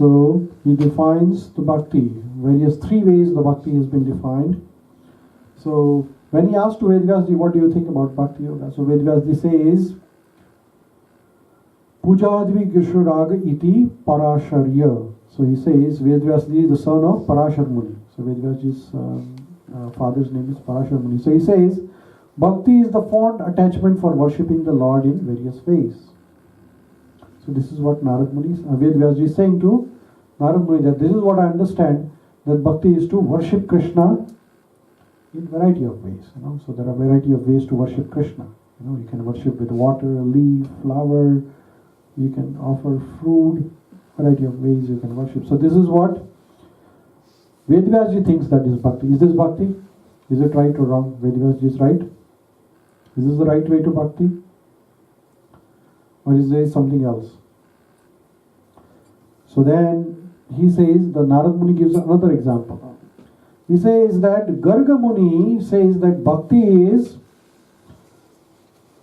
So he defines the bhakti. Various three ways the bhakti has been defined. So when he asked to Vedvyasji, what do you think about Bhakti Yoga? So Vedvyasji says, Pujadvi Gishurag iti Parasharya. So he says, Vedvyasji is the son of Parashar Muni. So Vedvyasji's father's name is Parashar Muni. So he says, Bhakti is the fond attachment for worshipping the Lord in various ways. So this is what Narad Muni, Vedvyasji is saying to Narad Muni, that this is what I understand, that Bhakti is to worship Krishna in variety of ways. So there are variety of ways to worship Krishna. You can worship with water, leaf, flower. You can offer fruit. Variety of ways you can worship. So this is what Vedvyasji thinks that is bhakti. Is this bhakti? Is it right or wrong? Vedvyasji is right. Is this the right way to bhakti? Or is there something else? So then he says, the Narad Muni gives another example. He says that Garga Muni says that bhakti is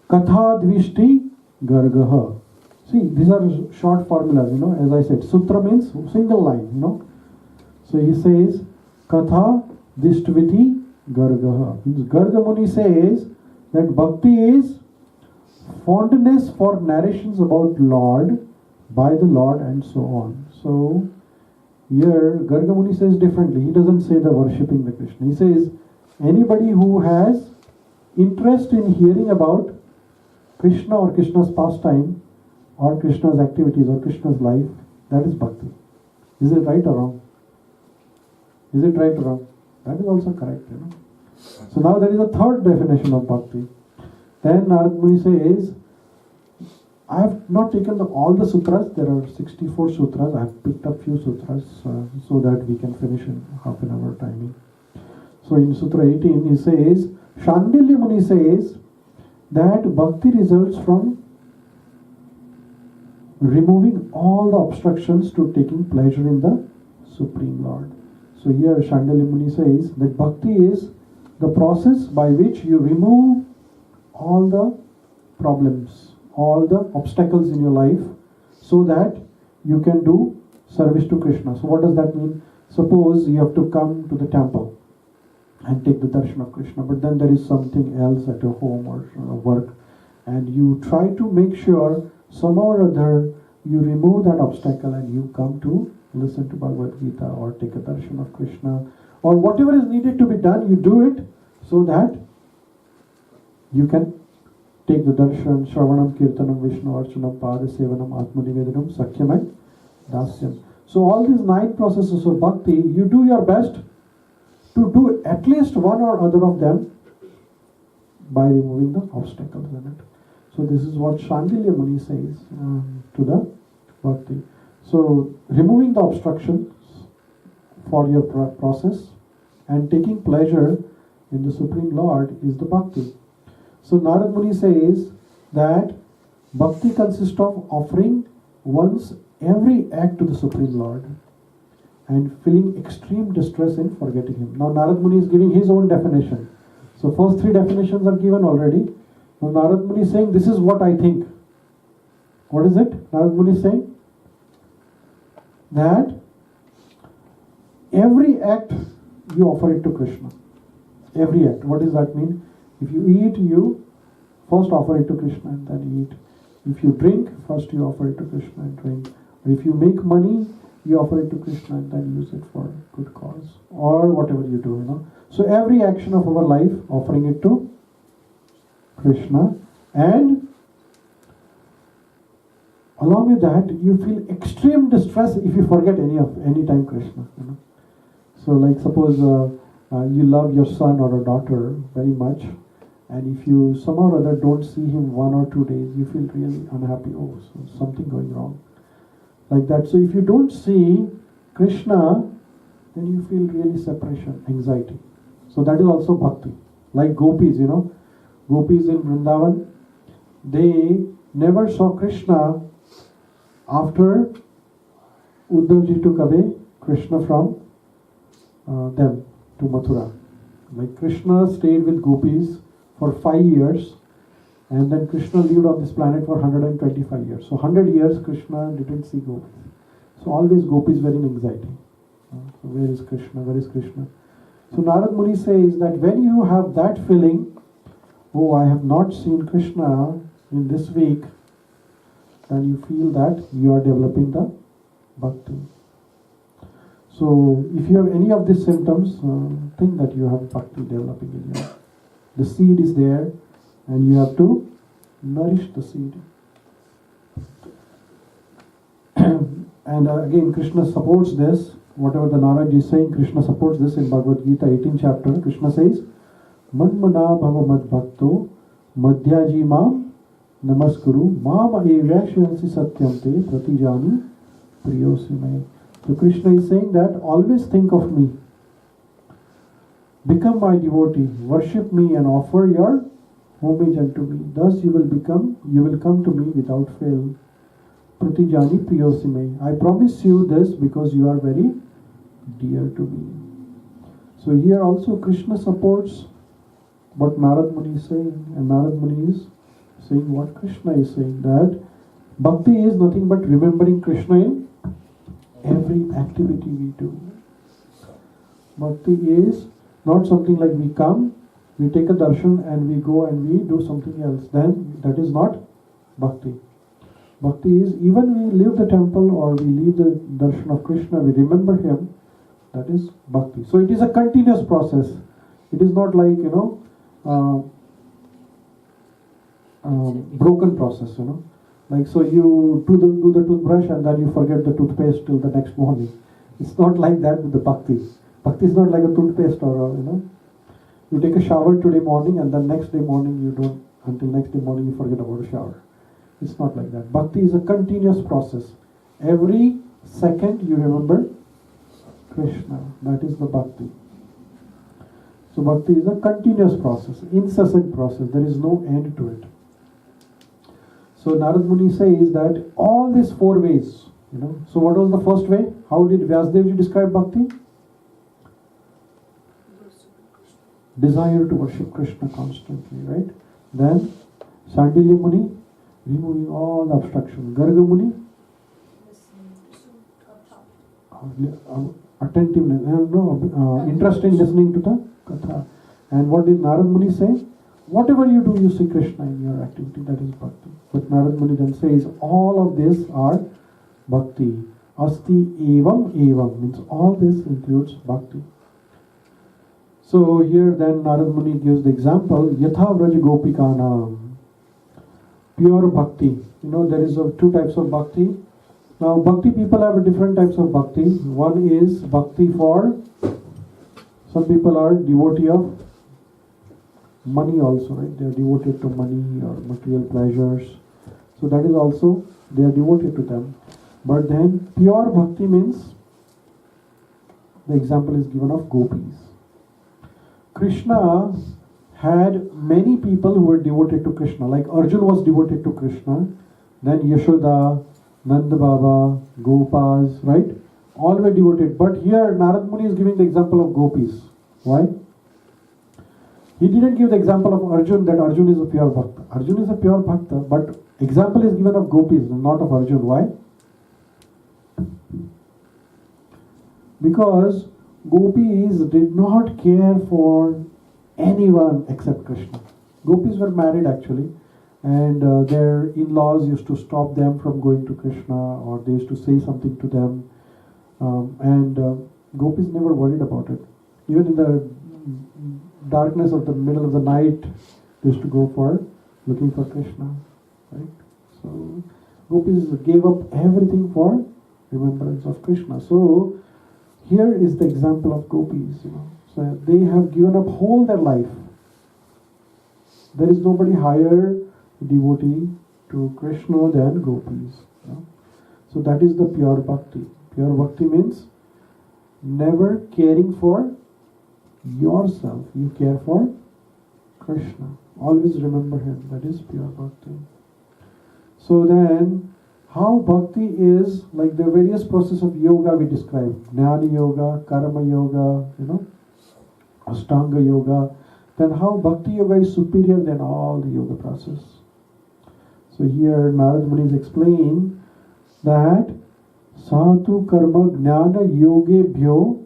Katha Dvishti Gargaha. See, these are short formulas, as I said. Sutra means single line, So he says Katha Dishtviti Gargaha. Garga Muni says that bhakti is fondness for narrations about Lord, by the Lord, and so on. So here Garga Muni says differently. He doesn't say the worshipping the Krishna. He says anybody who has interest in hearing about Krishna or Krishna's pastime or Krishna's activities or Krishna's life, that is bhakti. Is it right or wrong? Is it right or wrong? That is also correct, So now there is a third definition of bhakti. Then Narad Muni says, I have not taken all the sutras. There are 64 sutras. I have picked up few sutras so that we can finish in half an hour timing. So in Sutra 18 he says, Shandilya Muni says that bhakti results from removing all the obstructions to taking pleasure in the Supreme Lord. So here Shandilya Muni says that bhakti is the process by which you remove all the problems, all the obstacles in your life, so that you can do service to Krishna. So what does that mean? Suppose you have to come to the temple and take the darshan of Krishna, but then there is something else at your home or work, and you try to make sure somehow or other you remove that obstacle and you come to listen to Bhagavad Gita or take a darshan of Krishna, or whatever is needed to be done, you do it so that you can take the darshan, Shravanam, Kirtanam, Vishnu, Archanam, Pada, Sevanam, Atmanivedanam, Sakhyam and Dasyam. So all these 9 processes of bhakti, you do your best to do at least one or other of them by removing the obstacles in it. So this is what Shandilya Muni says to the bhakti. So removing the obstructions for your process and taking pleasure in the Supreme Lord is the bhakti. So Narad Muni says that bhakti consists of offering one's every act to the Supreme Lord and feeling extreme distress in forgetting Him. Now Narad Muni is giving his own definition. So first 3 definitions are given already. Now Narad Muni is saying, this is what I think. What is it? Narad Muni is saying that every act you offer it to Krishna. Every act. What does that mean? If you eat, you first offer it to Krishna and then eat. If you drink, first you offer it to Krishna and drink. Or if you make money, you offer it to Krishna and then use it for good cause. Or whatever you do, So every action of our life, offering it to Krishna, and along with that, you feel extreme distress if you forget any time Krishna. So like suppose you love your son or a daughter very much, and if you somehow or other don't see him 1 or 2 days, you feel really unhappy. Oh, so something going wrong. Like that. So if you don't see Krishna, then you feel really separation, anxiety. So that is also bhakti. Like gopis, Gopis in Vrindavan, they never saw Krishna after Uddhavji took away Krishna from them to Mathura. Like Krishna stayed with gopis for 5 years, and then Krishna lived on this planet for 125 years. So 100 years Krishna didn't see gopis. So always gopis were in anxiety. So where is Krishna? Where is Krishna? So Narad Muni says that when you have that feeling, oh, I have not seen Krishna in this week, then you feel that you are developing the bhakti. So if you have any of these symptoms, think that you have bhakti developing in you. The seed is there and you have to nourish the seed. And again, Krishna supports this. Whatever the Narad is saying, Krishna supports this in Bhagavad Gita 18th chapter. Krishna says, Manmana bhava mad bhakto madhyaji mam namaskuru mam evashyansi satyam te pratijani priyosime. So Krishna is saying that always think of me. Become my devotee, worship me and offer your homage unto me. Thus you will come to me without fail. Pratijani priyosime. I promise you this because you are very dear to me. So here also Krishna supports what Narad Muni is saying, and Narad Muni is saying what Krishna is saying, that bhakti is nothing but remembering Krishna in every activity we do. Bhakti is not something like we come, we take a darshan and we go and we do something else. Then that is not bhakti. Bhakti is even we leave the temple or we leave the darshan of Krishna, we remember him, that is bhakti. So it is a continuous process. It is not like, broken process, Like, so you do the toothbrush and then you forget the toothpaste till the next morning. It's not like that with the bhakti. Bhakti is not like a toothpaste or, you take a shower today morning and then next day morning you don't, until next day morning you forget about a shower. It's not like that. Bhakti is a continuous process. Every second you remember Krishna. That is the bhakti. So bhakti is a continuous process, incessant process. There is no end to it. So Narad Muni says that all these four ways, So what was the first way? How did Vyasadevji describe bhakti? Desire to worship Krishna constantly, right? Then Sandilya Muni, removing all the obstruction. Garga Muni, attentiveness, interest in listening to the katha. And what did Narad Muni say? Whatever you do, you see Krishna in your activity. That is bhakti. But Narad Muni then says all of this are bhakti. Asti evam evam means all this includes bhakti. So here then Narad Muni gives the example, Yatha Vraj Gopikanam. Pure bhakti. There is two types of bhakti. Now bhakti people have different types of bhakti. One is bhakti for, some people are devotee of money also, right? They are devoted to money or material pleasures. So that is also, they are devoted to them. But then pure bhakti means, the example is given of gopis. Krishna had many people who were devoted to Krishna. Like Arjun was devoted to Krishna. Then Yashoda, Nanda Baba, Gopas, right? All were devoted. But here Narad Muni is giving the example of gopis. Why? He didn't give the example of Arjun, that Arjun is a pure bhakta. Arjun is a pure bhakta, but example is given of gopis, not of Arjun. Why? Because gopis did not care for anyone except Krishna. Gopis were married actually, and their in-laws used to stop them from going to Krishna, or they used to say something to them, and gopis never worried about it. Even in the darkness of the middle of the night, they used to go for looking for Krishna, right? So gopis gave up everything for remembrance of Krishna. So here is the example of gopis, So they have given up whole their life. There is nobody higher devotee to Krishna than gopis. So that is the pure bhakti. Pure bhakti means never caring for yourself. You care for Krishna. Always remember him. That is pure bhakti. So then, how bhakti is, like the various process of yoga we described, Jnana Yoga, Karma Yoga, Ashtanga Yoga, then how Bhakti Yoga is superior than all the yoga process. So here Narad Muni is explaining that Satu karma jnana yogebhyo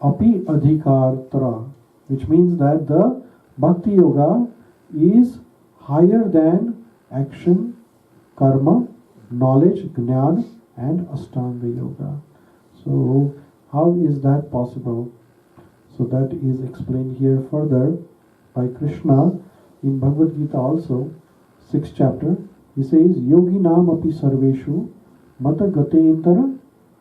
api adhikartara, which means that the Bhakti Yoga is higher than action, karma, knowledge, jnana and Ashtanga Yoga. So how is that possible? So that is explained here further by Krishna in Bhagavad Gita also, 6th chapter. He says, Yoginam api sarveshu mata gatentara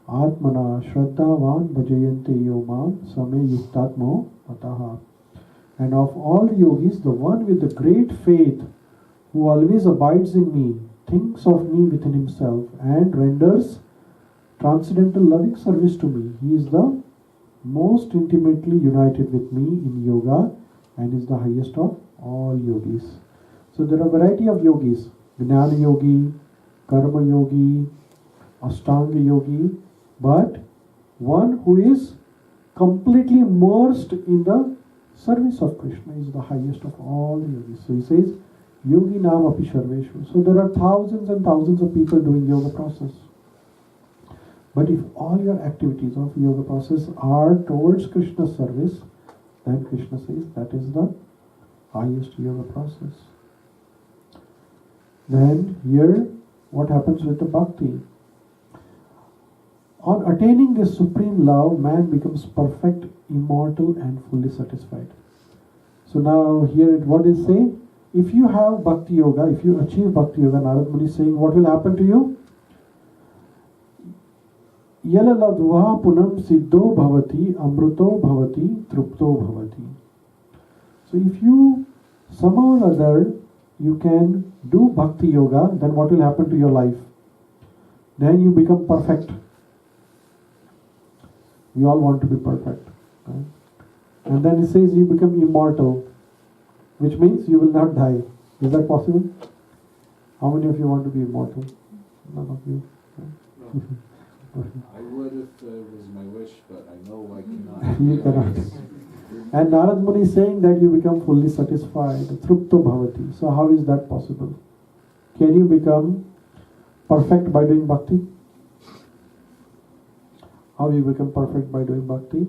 atmana shraddhavan bhajayante yomam same yuktatmo mataha. And of all the yogis, the one with the great faith who always abides in me, thinks of me within himself and renders transcendental loving service to me. He is the most intimately united with me in yoga and is the highest of all yogis. So there are a variety of yogis. Jnana yogi, karma yogi, ashtanga yogi, but one who is completely immersed in the service of Krishna is the highest of all the yogis. So he says, Yogi Nam Api Sarveshu. So there are thousands and thousands of people doing yoga process. But if all your activities of yoga process are towards Krishna's service, then Krishna says that is the highest yoga process. Then here, what happens with the bhakti? On attaining this supreme love, man becomes perfect, immortal and fully satisfied. So now here what is saying? If you have Bhakti Yoga, if you achieve Bhakti Yoga, Narad Muni is saying, what will happen to you? Yalaladva punam siddho bhavati, amruto bhavati, trupto bhavati. So if you somehow or other you can do Bhakti Yoga, then what will happen to your life? Then you become perfect. We all want to be perfect. Right? And then it says you become immortal, which means you will not die. Is that possible? How many of you want to be immortal? None of you. No. I would if it was my wish, but I know I cannot. You cannot. And Narad Muni is saying that you become fully satisfied. Trupto bhavati. So how is that possible? Can you become perfect by doing bhakti? How you become perfect by doing bhakti?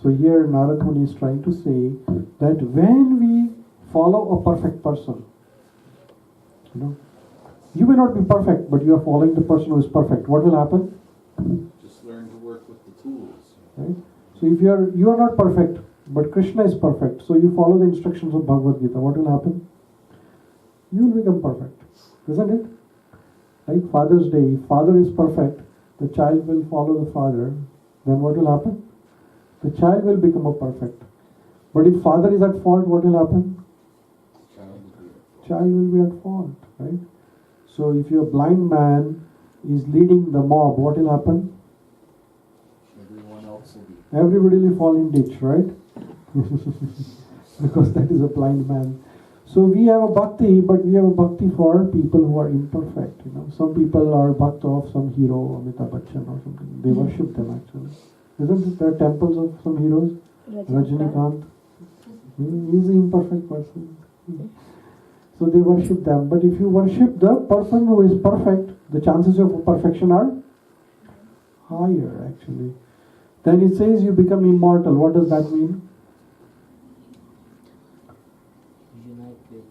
So here Narad Muni is trying to say that when we follow a perfect person, you may not be perfect, but you are following the person who is perfect. What will happen? Just learn to work with the tools. Right? So if you are not perfect, but Krishna is perfect, so you follow the instructions of Bhagavad Gita, what will happen? You will become perfect, isn't it? Like Father's Day, if father is perfect, the child will follow the father, then what will happen? The child will become a perfect. But if father is at fault, what will happen? Child will be at fault, right? So if your blind man is leading the mob, what will happen? Everyone else will be. Everybody will fall in ditch, right? Because that is a blind man. So we have a bhakti, but we have a bhakti for people who are imperfect. Some people are bhakta of some hero, Amitabh Bachchan or something. They worship them actually. Isn't it? There are temples of some heroes. Rajinikanth. He is an imperfect person. So they worship them. But if you worship the person who is perfect, the chances of perfection are higher actually. Then it says you become immortal. What does that mean? Unite with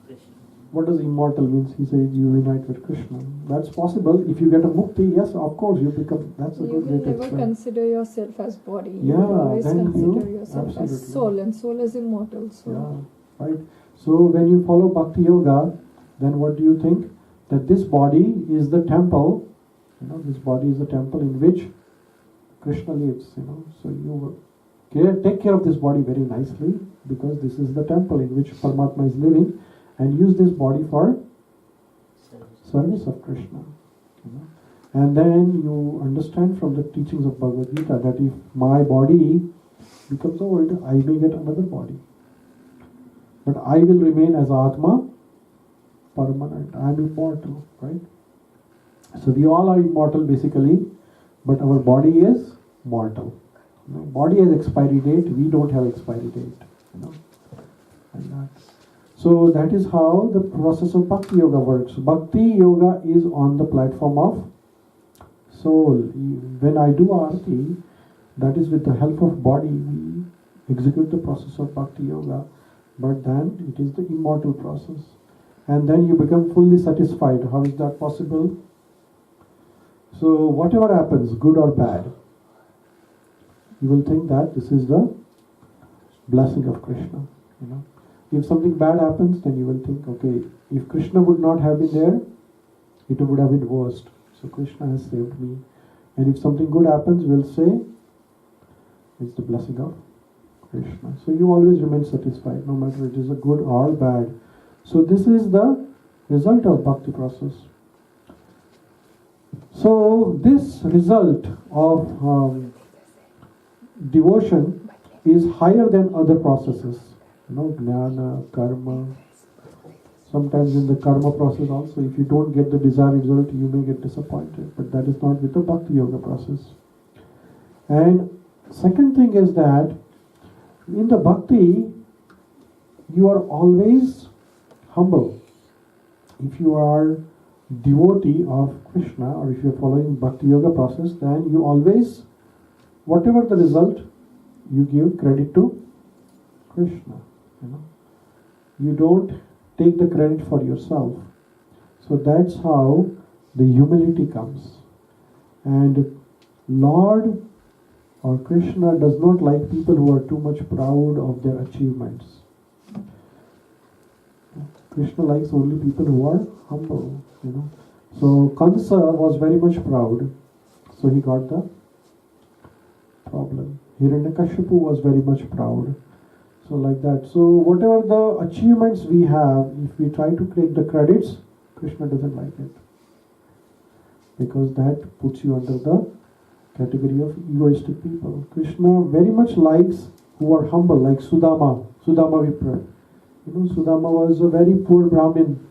Krishna. What does immortal means? He says you unite with Krishna. That's possible. If you get a mukti, yes, of course you become. That's a You good will way to never explain. consider yourself as body. Yeah, You will always then consider you- yourself absolutely. as soul, and soul is immortal. So Yeah, right. So when you follow Bhakti Yoga, then what do you think? That this body is the temple. This body is the temple in which Krishna lives. So you take care of this body very nicely, because this is the temple in which Paramatma is living, and use this body for service of Krishna. And then you understand from the teachings of Bhagavad Gita that if my body becomes old, I may get another body. But I will remain as Atma, permanent. I am immortal, right? So we all are immortal basically, but our body is mortal. Body has expiry date, we don't have expiry date. Like that. So that is how the process of Bhakti Yoga works. Bhakti Yoga is on the platform of soul. When I do arati, that is with the help of body, we execute the process of Bhakti Yoga, but then it is the immortal process. And then you become fully satisfied. How is that possible? So whatever happens, good or bad, you will think that this is the blessing of Krishna. If something bad happens, then you will think, okay, if Krishna would not have been there, it would have been worst. So Krishna has saved me. And if something good happens, we'll say, it's the blessing of Krishna. So you always remain satisfied, no matter it is a good or bad. So this is the result of bhakti process. So this result of devotion is higher than other processes. Jnana, karma. Sometimes in the karma process also, if you don't get the desired result, you may get disappointed. But that is not with the Bhakti Yoga process. And second thing is that in the Bhakti, you are always humble. If you are devotee of Krishna, or if you are following Bhakti Yoga process, then you always, whatever the result, you give credit to Krishna. You don't take the credit for yourself. So that's how the humility comes. And Lord or Krishna does not like people who are too much proud of their achievements. Krishna likes only people who are humble. So Kansa was very much proud, so he got the problem. Hiranyakashipu was very much proud. So like that. So whatever the achievements we have, if we try to take the credits, Krishna doesn't like it. Because that puts you under the category of egoistic people. Krishna very much likes who are humble, like Sudama Vipra. Sudama was a very poor Brahmin,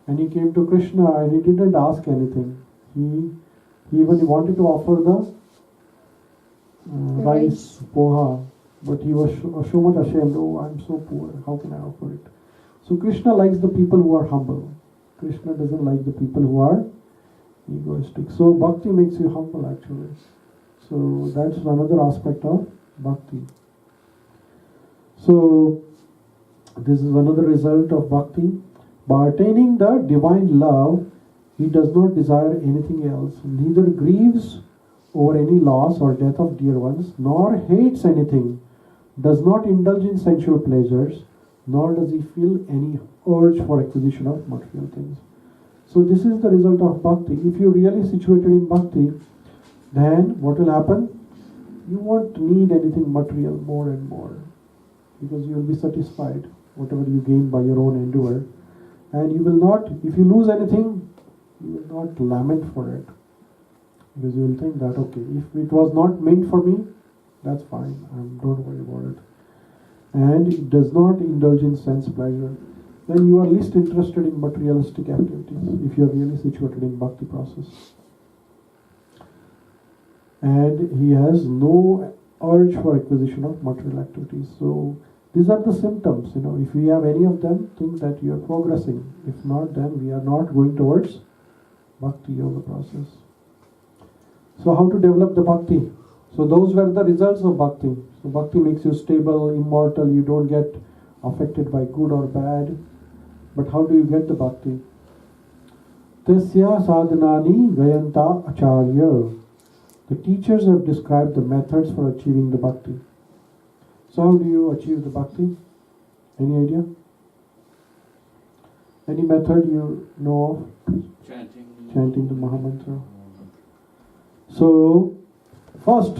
and he came to Krishna and he didn't ask anything. He even wanted to offer the rice, poha, but he was so much ashamed. Oh, I'm so poor, how can I offer it? So Krishna likes the people who are humble. Krishna doesn't like the people who are egoistic. So bhakti makes you humble actually. So that's another aspect of bhakti. So this is another result of bhakti. By attaining the divine love, he does not desire anything else, neither grieves over any loss or death of dear ones, nor hates anything, does not indulge in sensual pleasures, nor does he feel any urge for acquisition of material things. So this is the result of bhakti. If you're really situated in bhakti, then what will happen? You won't need anything material more and more, because you will be satisfied whatever you gain by your own endeavor, and you will not, if you lose anything, you will not lament for it, because you will think that, okay, if it was not meant for me, that's fine, don't worry about it. And it does not indulge in sense pleasure. Then you are least interested in materialistic activities, if you are really situated in bhakti process. And he has no urge for acquisition of material activities. So these are the symptoms. If we have any of them, think that you are progressing. If not, then we are not going towards Bhakti Yoga process. So how to develop the bhakti? So those were the results of bhakti. So bhakti makes you stable, immortal. You don't get affected by good or bad. But how do you get the bhakti? Tasya sadhanani gayanta acharya. The teachers have described the methods for achieving the bhakti. So how do you achieve the bhakti? Any idea? Any method you know of? Chanting the Mahamantra. So, first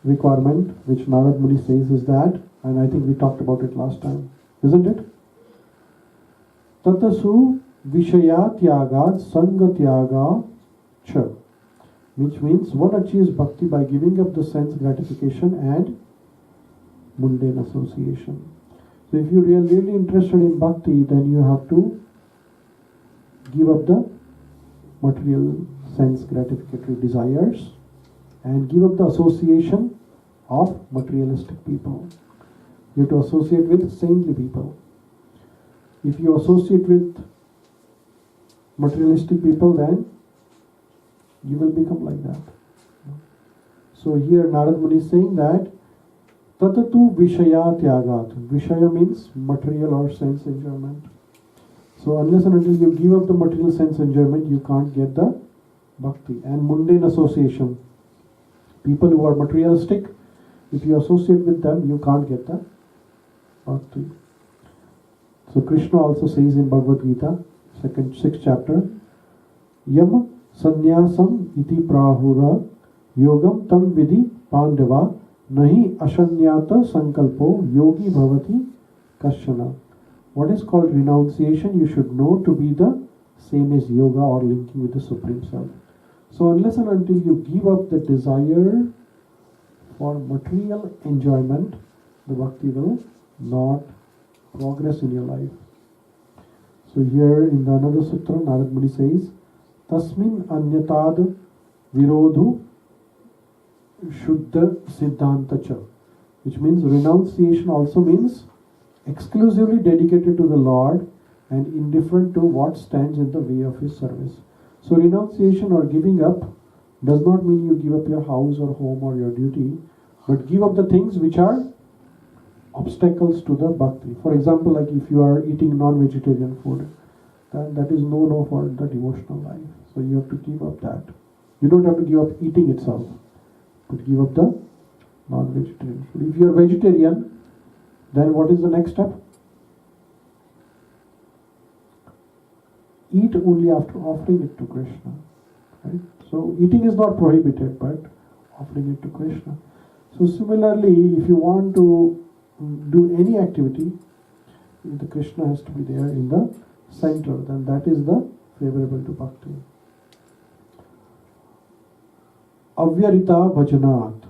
requirement which Narad Muni says is that, and I think we talked about it last time, isn't it? Tatasu vishaya tyagad sanga tyaga cha. Which means one achieves bhakti by giving up the sense gratification and mundane association. So if you are really interested in bhakti, then you have to give up the material sense gratificatory desires and give up the association of materialistic people. You have to associate with saintly people. If you associate with materialistic people, then you will become like that. So here Narad Muni is saying that Tatatu Vishaya Tyagat. Vishaya means material or sense enjoyment. So unless and until you give up the material sense enjoyment, you can't get the bhakti. And mundane association. People who are materialistic, if you associate with them, you can't get the bhakti. So Krishna also says in Bhagavad Gita, 6th chapter, Yam Sanyasam iti prahura yogam tam vidhi pandava nahi ashanyata sankalpo yogi bhavati kashana. What is called renunciation, you should know to be the same as yoga or linking with the Supreme Self. So unless and until you give up the desire for material enjoyment, the bhakti will not progress in your life. So here in the another sutra, Narad Muni says, Tasmin anyatad virodhu shuddha siddhantacha, which means renunciation also means exclusively dedicated to the Lord and indifferent to what stands in the way of His service. So renunciation or giving up does not mean you give up your house or home or your duty, but give up the things which are obstacles to the bhakti. For example, like if you are eating non-vegetarian food, then that is no for the devotional life. So you have to give up that. You don't have to give up eating itself, but give up the non-vegetarian food. If you are vegetarian, then what is the next step? Eat only after offering it to Krishna. Right? So eating is not prohibited, but offering it to Krishna. So similarly, if you want to do any activity, the Krishna has to be there in the center, then that is the favorable to bhakti. Avyarita bhajanat.